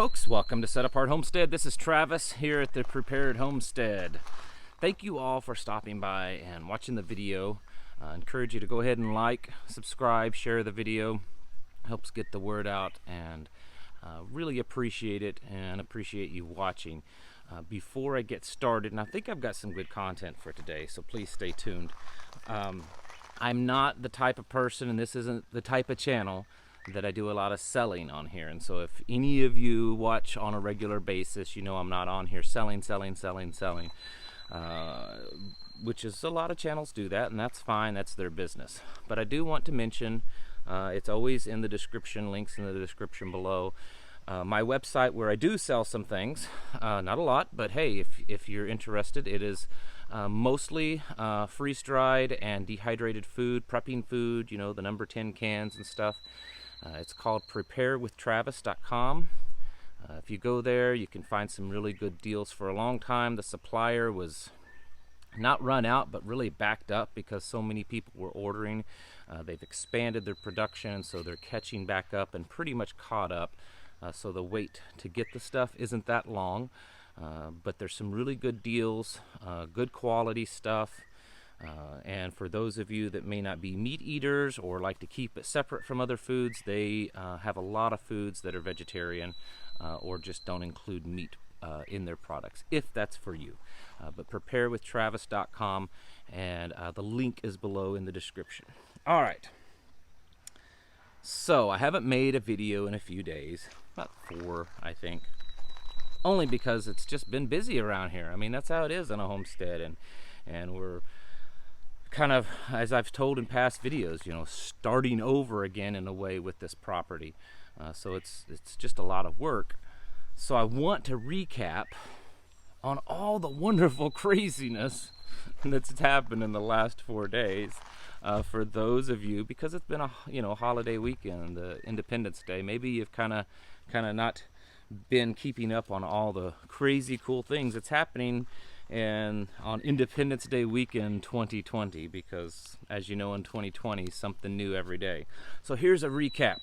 folks, welcome to Set Apart Homestead. This is Travis here at the Prepared Homestead. Thank you all for stopping by and watching the video. I encourage you to go ahead and like, subscribe, share the video. Helps get the word out, and really appreciate it and appreciate you watching. Before I get started, and I think I've got some good content for today, so please stay tuned. I'm not the type of person, and this isn't the type of channel that I do a lot of selling on here. And so if any of you watch on a regular basis, you know I'm not on here selling, which is a lot of channels do that, and that's fine, that's their business. But I do want to mention, it's always in the description, links in the description below, my website where I do sell some things, not a lot, but hey, if you're interested, it is mostly freeze-dried and dehydrated food, prepping food, you know, the number 10 cans and stuff. It's called preparewithtravis.com. If you go there, you can find some really good deals. For a long time, the supplier was not run out, but really backed up because so many people were ordering. They've expanded their production, so they're catching back up and pretty much caught up. So the wait to get the stuff isn't that long, but there's some really good deals, good quality stuff. And for those of you that may not be meat eaters or like to keep it separate from other foods, they have a lot of foods that are vegetarian or just don't include meat in their products, if that's for you. But preparewithtravis.com, and the link is below in the description. All right. So I haven't made a video in a few days, about 4, I think, only because it's just been busy around here. I mean, that's how it is on a homestead, and we're kind of, as I've told in past videos, you know, starting over again in a way with this property. So it's just a lot of work. So I want to recap on all the wonderful craziness that's happened in the last 4 days. For those of you, because it's been a holiday weekend, Independence Day, maybe you've kind of not been keeping up on all the crazy cool things that's happening and on Independence Day weekend 2020, because as you know, in 2020 something new every day. So here's a recap.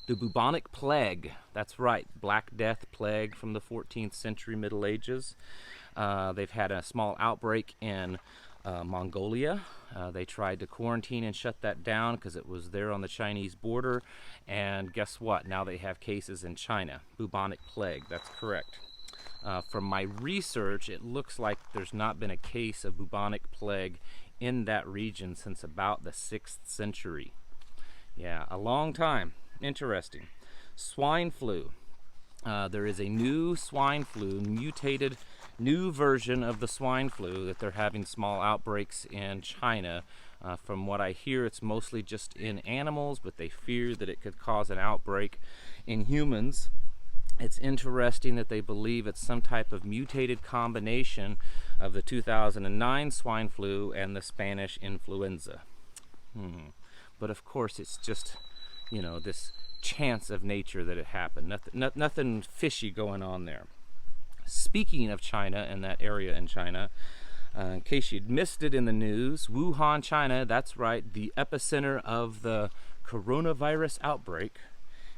The bubonic plague, that's right, Black Death plague from the 14th century Middle Ages. They've had a small outbreak in Mongolia. They tried to quarantine and shut that down because it was there on the Chinese border, and guess what? Now they have cases in China. Bubonic plague, that's correct. From my research, it looks like there's not been a case of bubonic plague in that region since about the 6th century. Yeah, a long time. Interesting. Swine flu. There is a new swine flu, mutated new version of the swine flu that they're having small outbreaks in China. From what I hear, it's mostly just in animals, but they fear that it could cause an outbreak in humans. It's interesting that they believe it's some type of mutated combination of the 2009 swine flu and the Spanish influenza. But of course, it's just, you know, this chance of nature that it happened. Nothing fishy going on there. Speaking of China and that area in China, in case you'd missed it in the news, Wuhan, China, that's right, the epicenter of the coronavirus outbreak,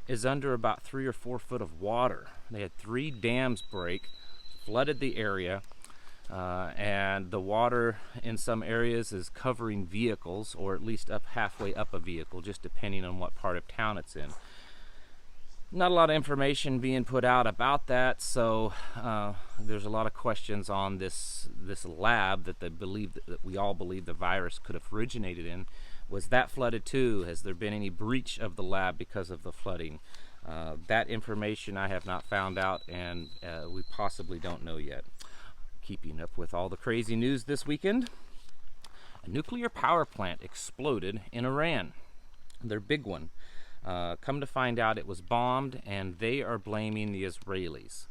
is under about 3 or 4 foot of water. They had 3 dams break, flooded the area, and the water in some areas is covering vehicles, or at least up halfway up a vehicle, just depending on what part of town it's in. Not a lot of information being put out about that, so there's a lot of questions on this lab that they believe that we all believe the virus could have originated in. Was that flooded too? Has there been any breach of the lab because of the flooding? That information I have not found out, and we possibly don't know yet. Keeping up with all the crazy news this weekend, a nuclear power plant exploded in Iran. Their big one. Come to find out, it was bombed, and they are blaming the Israelis.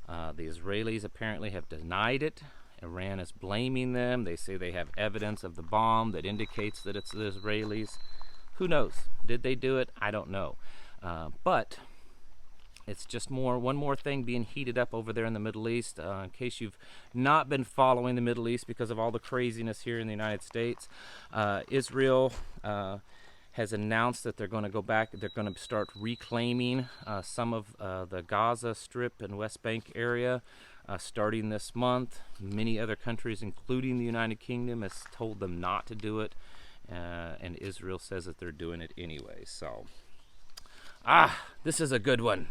The Israelis apparently have denied it. Iran is blaming them. They say they have evidence of the bomb that indicates that it's the Israelis. Who knows? Did they do it? I don't know. But it's just one more thing being heated up over there in the Middle East. In case you've not been following the Middle East because of all the craziness here in the United States, Israel has announced that they're going to go back, they're going to start reclaiming some of the Gaza Strip and West Bank area starting this month. Many other countries, including the United Kingdom, has told them not to do it, and Israel says that they're doing it anyway. So, this is a good one.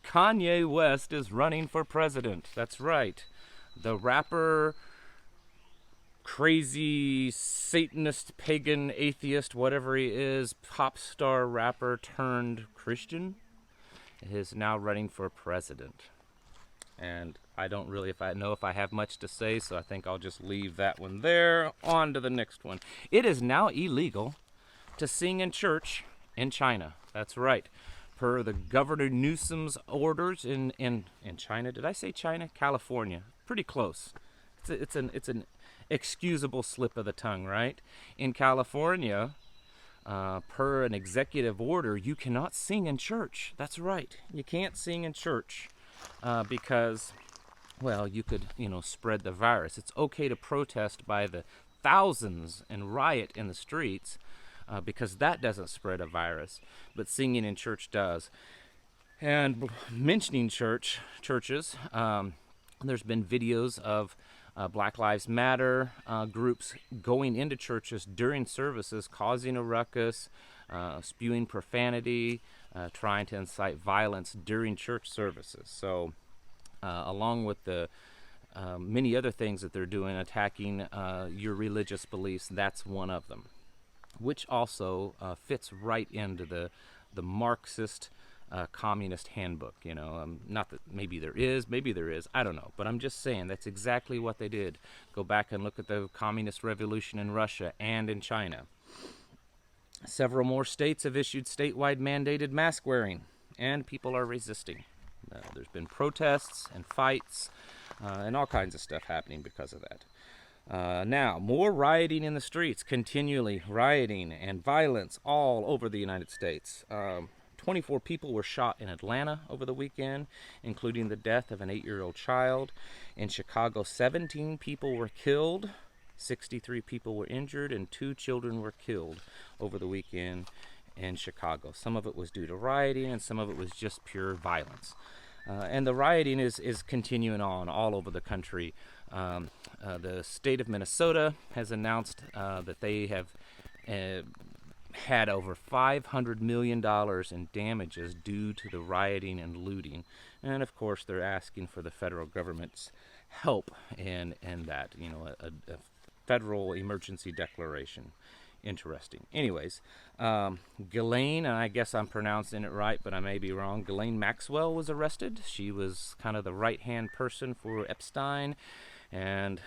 Kanye West is running for president. That's right. The rapper, crazy Satanist, pagan, atheist, whatever he is, pop star rapper turned Christian, is now running for president. And I don't really if I have much to say, so I think I'll just leave that one there. On to the next one. It is now illegal to sing in church in China. That's right. Per the Governor Newsom's orders in China. Did I say China? California. Pretty close. It's an excusable slip of the tongue, right? In California, per an executive order, you cannot sing in church. That's right. You can't sing in church because, well, you could, spread the virus. It's okay to protest by the thousands and riot in the streets, because that doesn't spread a virus, but singing in church does. And mentioning churches, there's been videos of Black Lives Matter groups going into churches during services, causing a ruckus, spewing profanity, trying to incite violence during church services. So, along with the many other things that they're doing, attacking your religious beliefs, that's one of them, which also fits right into the Marxist communist handbook. Not that maybe there is, I don't know, but I'm just saying that's exactly what they did. Go back and look at the communist revolution in Russia and in China. Several more states have issued statewide mandated mask wearing, and people are resisting. There's been protests and fights and all kinds of stuff happening because of that. Now, more rioting in the streets, continually rioting and violence all over the United States. 24 people were shot in Atlanta over the weekend, including the death of an 8-year-old child. In Chicago, 17 people were killed, 63 people were injured, and 2 children were killed over the weekend in Chicago. Some of it was due to rioting, and some of it was just pure violence. And the rioting is continuing on all over the country. The state of Minnesota has announced that they have had over $500 million in damages due to the rioting and looting. And of course, they're asking for the federal government's help in that, a federal emergency declaration. Interesting. Anyways, Ghislaine, and I guess I'm pronouncing it right, but I may be wrong, Ghislaine Maxwell was arrested. She was kind of the right-hand person for Epstein, and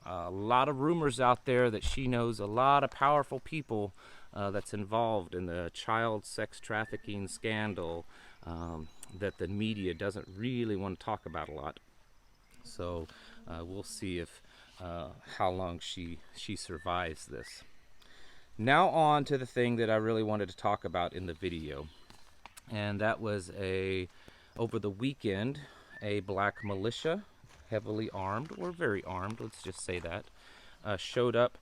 a lot of rumors out there that she knows a lot of powerful people that's involved in the child sex trafficking scandal that the media doesn't really want to talk about a lot. So we'll see if how long she survives this. Now on to the thing that I really wanted to talk about in the video, and that was over the weekend, a black militia, heavily armed, or very armed, let's just say that, showed up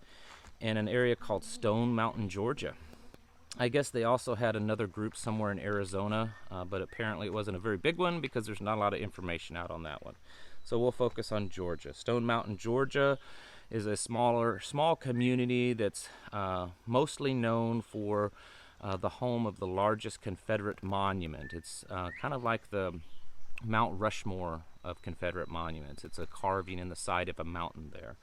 in an area called Stone Mountain, Georgia. I guess they also had another group somewhere in Arizona, but apparently it wasn't a very big one because there's not a lot of information out on that one. So we'll focus on Georgia. Stone Mountain, Georgia is a small community that's mostly known for the home of the largest Confederate monument. It's kind of like the Mount Rushmore of Confederate monuments. It's a carving in the side of a mountain there.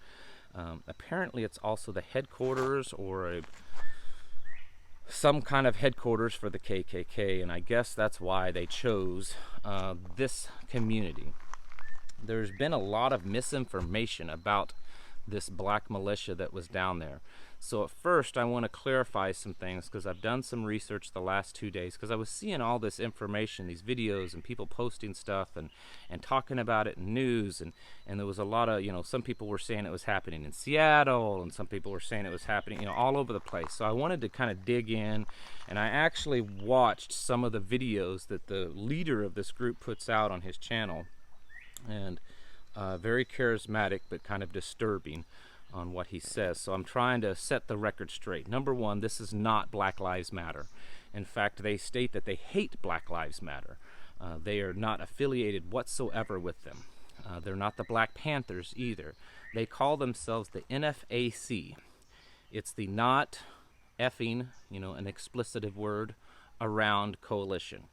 Apparently it's also the headquarters or some kind of headquarters for the KKK, and I guess that's why they chose this community. There's been a lot of misinformation about this black militia that was down there. So at first I want to clarify some things because I've done some research the last 2 days because I was seeing all this information, these videos and people posting stuff and talking about it in news, and there was a lot of, some people were saying it was happening in Seattle and some people were saying it was happening, all over the place. So I wanted to kind of dig in, and I actually watched some of the videos that the leader of this group puts out on his channel, and very charismatic but kind of disturbing. on what he says. So I'm trying to set the record straight. Number one, this is not Black Lives Matter. In fact, they state that they hate Black Lives Matter. They are not affiliated whatsoever with them. They're not the Black Panthers either. They call themselves the NFAC. It's the not effing, an explicitive word, around coalition.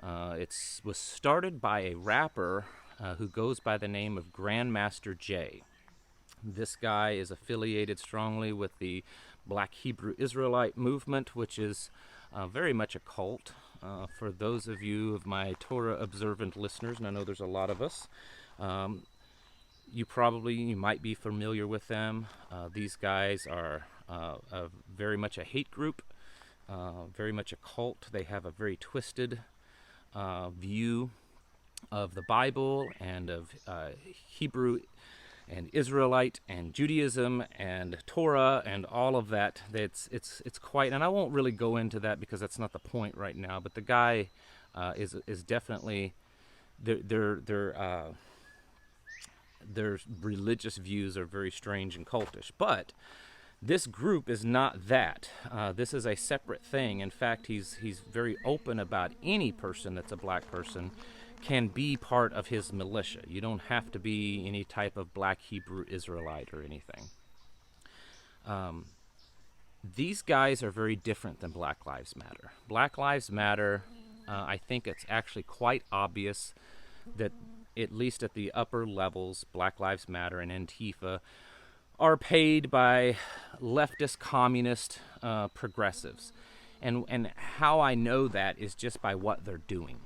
It was started by a rapper who goes by the name of Grandmaster Jay. This guy is affiliated strongly with the Black Hebrew Israelite movement, which is very much a cult. For those of you of my Torah observant listeners, and I know there's a lot of us, you might be familiar with them. These guys are very much a hate group, very much a cult. They have a very twisted view of the Bible and of Hebrew and Israelite and Judaism and Torah and all of that. It's quite, and I won't really go into that because that's not the point right now. But the guy is definitely their religious views are very strange and cultish. But this group is not that. This is a separate thing. In fact, he's very open about any person that's a black person can be part of his militia. You don't have to be any type of Black Hebrew Israelite or anything. These guys are very different than Black Lives Matter. Black Lives Matter, I think it's actually quite obvious that at least at the upper levels, Black Lives Matter and Antifa are paid by leftist communist progressives. And how I know that is just by what they're doing.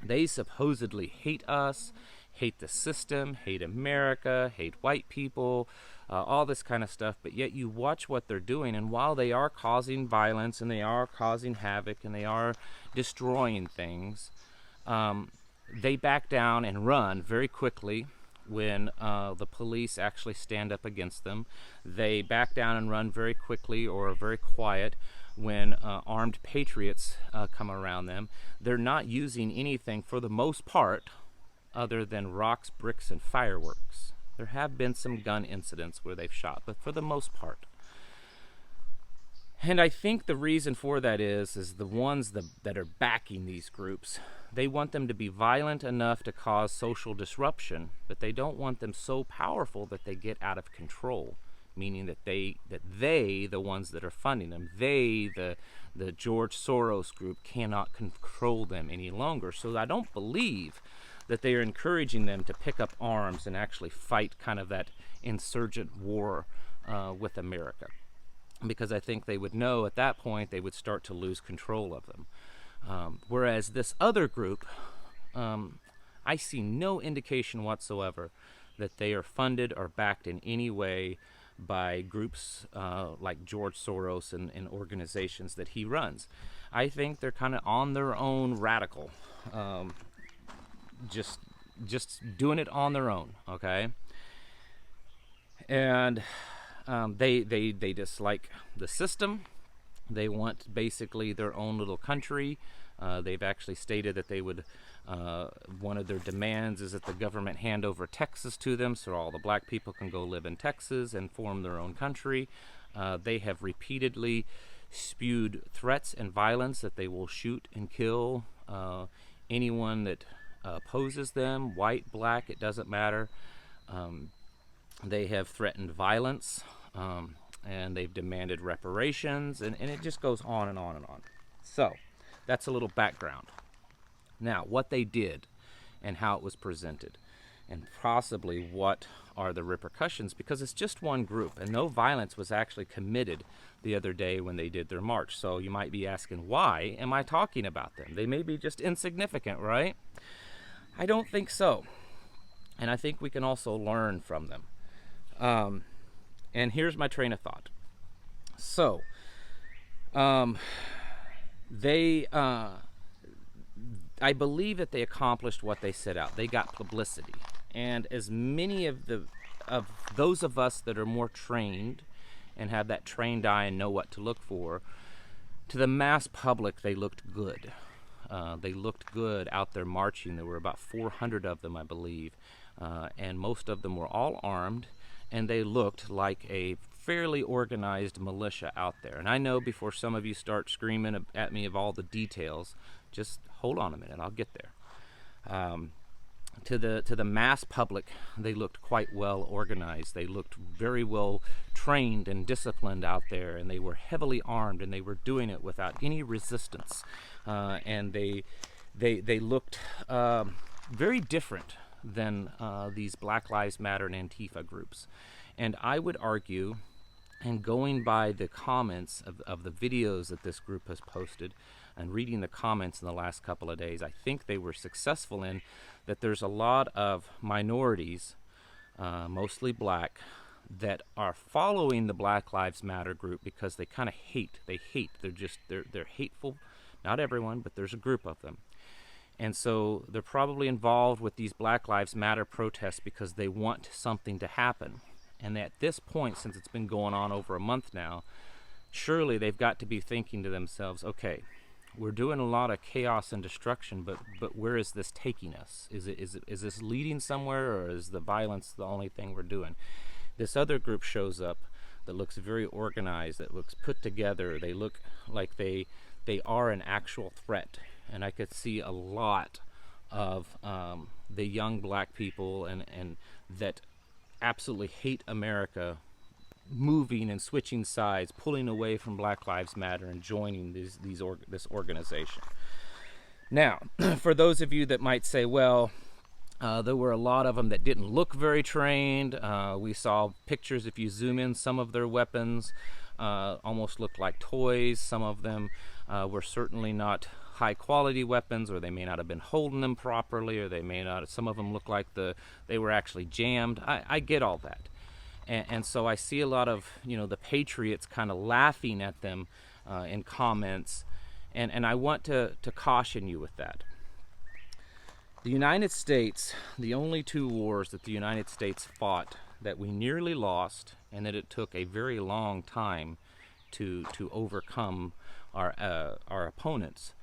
They supposedly hate us, hate the system, hate America, hate white people, all this kind of stuff, but yet you watch what they're doing, and while they are causing violence and they are causing havoc and they are destroying things, they back down and run very quickly when the police actually stand up against them. They back down and run very quickly or are very quiet when armed patriots come around them. They're not using anything for the most part other than rocks, bricks, and fireworks. There have been some gun incidents where they've shot, but for the most part. And I think the reason for that is the ones that are backing these groups, they want them to be violent enough to cause social disruption, but they don't want them so powerful that they get out of control. Meaning that they, the ones that are funding them, the George Soros group, cannot control them any longer. So I don't believe that they are encouraging them to pick up arms and actually fight kind of that insurgent war with America. Because I think they would know at that point they would start to lose control of them. Whereas this other group, I see no indication whatsoever that they are funded or backed in any way by groups like George Soros and organizations that he runs. I think they're kind of on their own radical, just doing it on their own, okay? And they dislike the system. They want basically their own little country. They've actually stated that they would, one of their demands is that the government hand over Texas to them so all the black people can go live in Texas and form their own country. They have repeatedly spewed threats and violence that they will shoot and kill anyone that opposes them, white, black, it doesn't matter. They have threatened violence, and they've demanded reparations, and it just goes on and on and on. So that's a little background. Now, what they did and how it was presented, and possibly what are the repercussions, because it's just one group, and no violence was actually committed the other day when they did their march. So you might be asking, why am I talking about them? They may be just insignificant, right? I don't think so. And I think we can also learn from them. And here's my train of thought. So, I believe that they accomplished what they set out. They got publicity, and as many of those of us that are more trained and have that trained eye and know what to look for, to the mass public, they looked good. They looked good out there marching. There were about 400 of them, I believe, and most of them were all armed, and they looked like a fairly organized militia out there. And I know before some of you start screaming at me of all the details, just hold on a minute, I'll get there. To the mass public, they looked quite well organized. They looked very well trained and disciplined out there, and they were heavily armed, and they were doing it without any resistance. And they looked very different than these Black Lives Matter and Antifa groups. And I would argue, and going by the comments of the videos that this group has posted, and reading the comments in the last couple of days, I think they were successful in that there's a lot of minorities, mostly black, that are following the Black Lives Matter group because they kind of hate. They hate. They're hateful. Not everyone, but there's a group of them. And so they're probably involved with these Black Lives Matter protests because they want something to happen. And at this point, since it's been going on over a month now, surely they've got to be thinking to themselves, okay, we're doing a lot of chaos and destruction, but where is this taking us? Is this leading somewhere, or is the violence the only thing we're doing? This other group shows up that looks very organized, that looks put together. They look like they are an actual threat. And I could see a lot of the young black people and that absolutely hate America moving and switching sides, pulling away from Black Lives Matter and joining this organization. Now, for those of you that might say, well, there were a lot of them that didn't look very trained. We saw pictures, if you zoom in, some of their weapons almost looked like toys. Some of them were certainly not high quality weapons, or they may not have been holding them properly, or they may not, some of them look like they were actually jammed. I get all that. And so I see a lot of, the patriots kind of laughing at them in comments, and I want to caution you with that. The United States, the only two wars that the United States fought that we nearly lost, and that it took a very long time to overcome our opponents,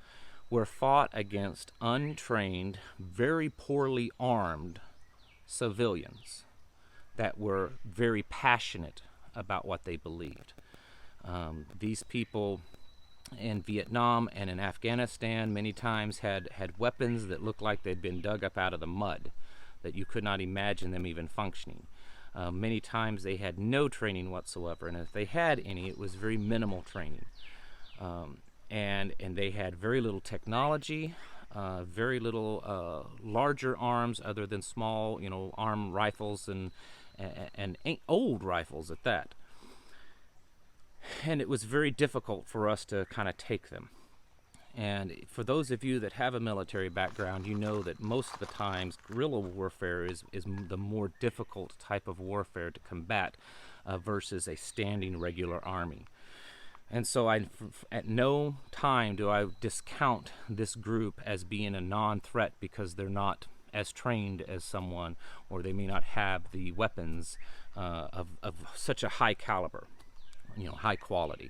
were fought against untrained, very poorly armed civilians that were very passionate about what they believed. These people in Vietnam and in Afghanistan many times had weapons that looked like they'd been dug up out of the mud, that you could not imagine them even functioning. Many times they had no training whatsoever, and if they had any, it was very minimal training. And they had very little technology, very little larger arms other than small, arm rifles and old rifles at that. And it was very difficult for us to kind of take them. And for those of you that have a military background, you know that most of the times guerrilla warfare is the more difficult type of warfare to combat versus a standing regular army. And so at no time do I discount this group as being a non-threat because they're not as trained as someone, or they may not have the weapons of such a high caliber, high quality.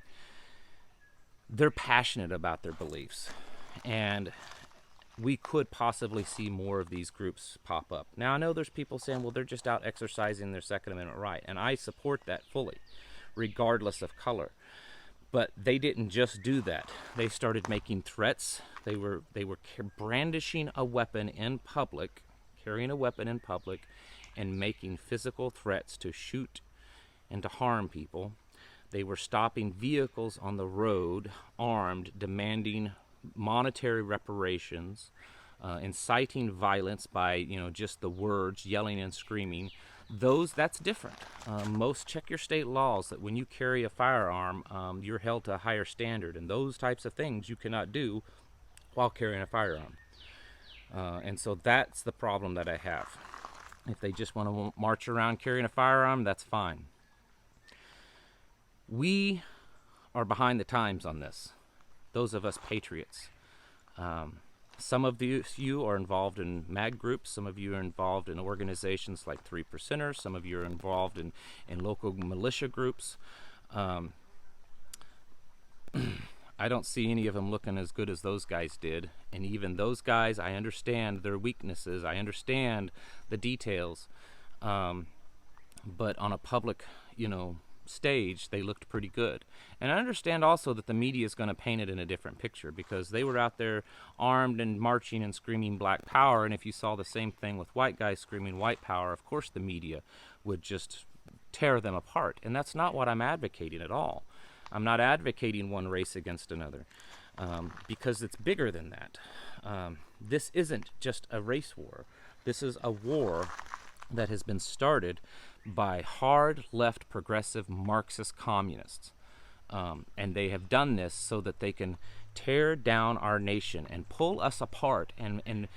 They're passionate about their beliefs, and we could possibly see more of these groups pop up. Now, I know there's people saying, well, they're just out exercising their Second Amendment right, and I support that fully, regardless of color. But they didn't just do that. They started making threats. They were brandishing a weapon in public, carrying a weapon in public, and making physical threats to shoot and to harm people. They were stopping vehicles on the road, armed, demanding monetary reparations, inciting violence by, just the words, yelling and screaming. That's different. Check your state laws that when you carry a firearm, you're held to a higher standard, and those types of things you cannot do while carrying a firearm. And so that's the problem that I have. If they just want to march around carrying a firearm, that's fine. We are behind the times on this, those of us patriots. Some of you are involved in MAG groups. Some of you are involved in organizations like 3%ers. Some of you are involved in local militia groups. I don't see any of them looking as good as those guys did. And even those guys, I understand their weaknesses. I understand the details. but on a public, stage, they looked pretty good. And I understand also that the media is going to paint it in a different picture, because they were out there armed and marching and screaming black power, and if you saw the same thing with white guys screaming white power, of course the media would just tear them apart. And that's not what I'm advocating at all. I'm not advocating one race against another, because it's bigger than that. This isn't just a race war. This is a war that has been started by hard left progressive Marxist communists. And they have done this so that they can tear down our nation and pull us apart, and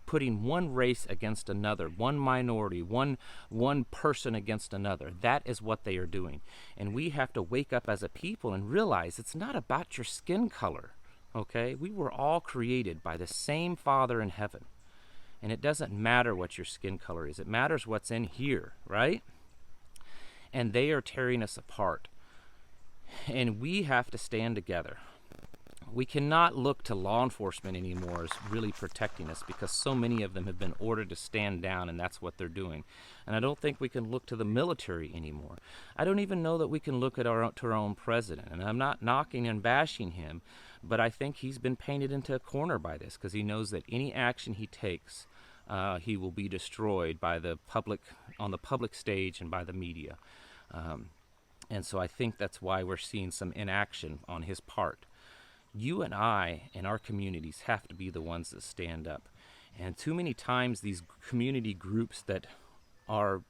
putting one race against another, one minority, one person against another. That is what they are doing. And we have to wake up as a people and realize it's not about your skin color, okay? We were all created by the same Father in heaven. And it doesn't matter what your skin color is. It matters what's in here, right? And they are tearing us apart. And we have to stand together. We cannot look to law enforcement anymore as really protecting us, because so many of them have been ordered to stand down, and that's what they're doing. And I don't think we can look to the military anymore. I don't even know that we can look at to our own president. And I'm not knocking and bashing him, but I think he's been painted into a corner by this, because he knows that any action he takes, he will be destroyed by the public, on the public stage, and by the media. And so I think that's why we're seeing some inaction on his part. You and I and our communities have to be the ones that stand up. And too many times these community groups that are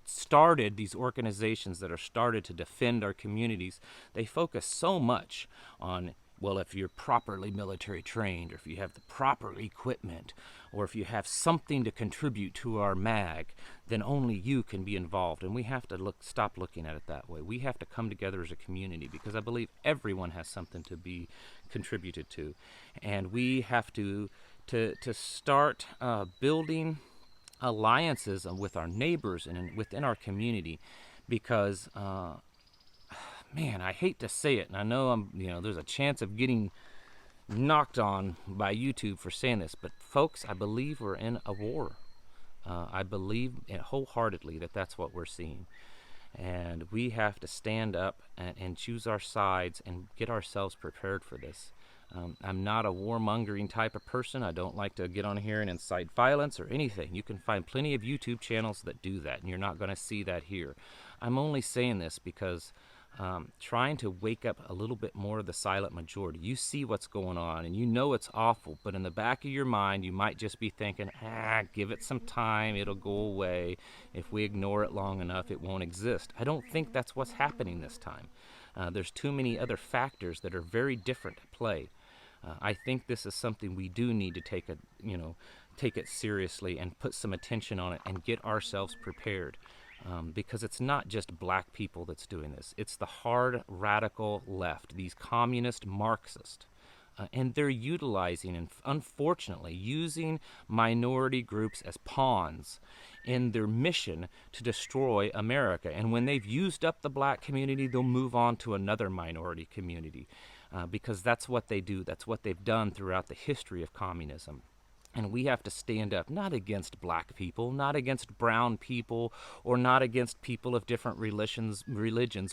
started, these organizations that are started to defend our communities, they focus so much on, well, if you're properly military trained, or if you have the proper equipment, or if you have something to contribute to our MAG, then only you can be involved. And we have to stop looking at it that way. We have to come together as a community, because I believe everyone has something to be contributed to. And we have to start building alliances with our neighbors and within our community, because man, I hate to say it, and I know there's a chance of getting knocked on by YouTube for saying this, but folks, I believe we're in a war. I believe wholeheartedly that that's what we're seeing. And we have to stand up and choose our sides and get ourselves prepared for this. I'm not a warmongering type of person. I don't like to get on here and incite violence or anything. You can find plenty of YouTube channels that do that, and you're not going to see that here. I'm only saying this because trying to wake up a little bit more of the silent majority. You see what's going on, and you know it's awful, but in the back of your mind, you might just be thinking, give it some time, it'll go away. If we ignore it long enough, it won't exist. I don't think that's what's happening this time. There's too many other factors that are very different at play. I think this is something we do need to take it seriously and put some attention on it and get ourselves prepared. Because it's not just black people that's doing this. It's the hard, radical left, these communist Marxists. And they're utilizing, and unfortunately, using minority groups as pawns in their mission to destroy America. And when they've used up the black community, they'll move on to another minority community. Because that's what they do. That's what they've done throughout the history of communism. And we have to stand up, not against black people, not against brown people, or not against people of different religions.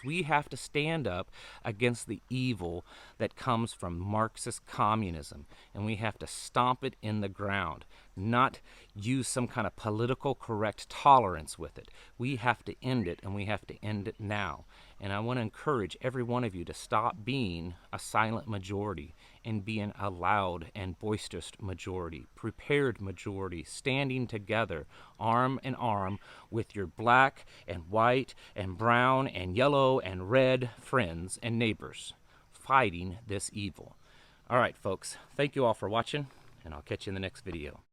We have to stand up against the evil that comes from Marxist communism. And we have to stomp it in the ground, not use some kind of political correct tolerance with it. We have to end it, and we have to end it now. And I want to encourage every one of you to stop being a silent majority and being a loud and boisterous majority, prepared majority, standing together, arm in arm with your black and white and brown and yellow and red friends and neighbors, fighting this evil. All right, folks, thank you all for watching, and I'll catch you in the next video.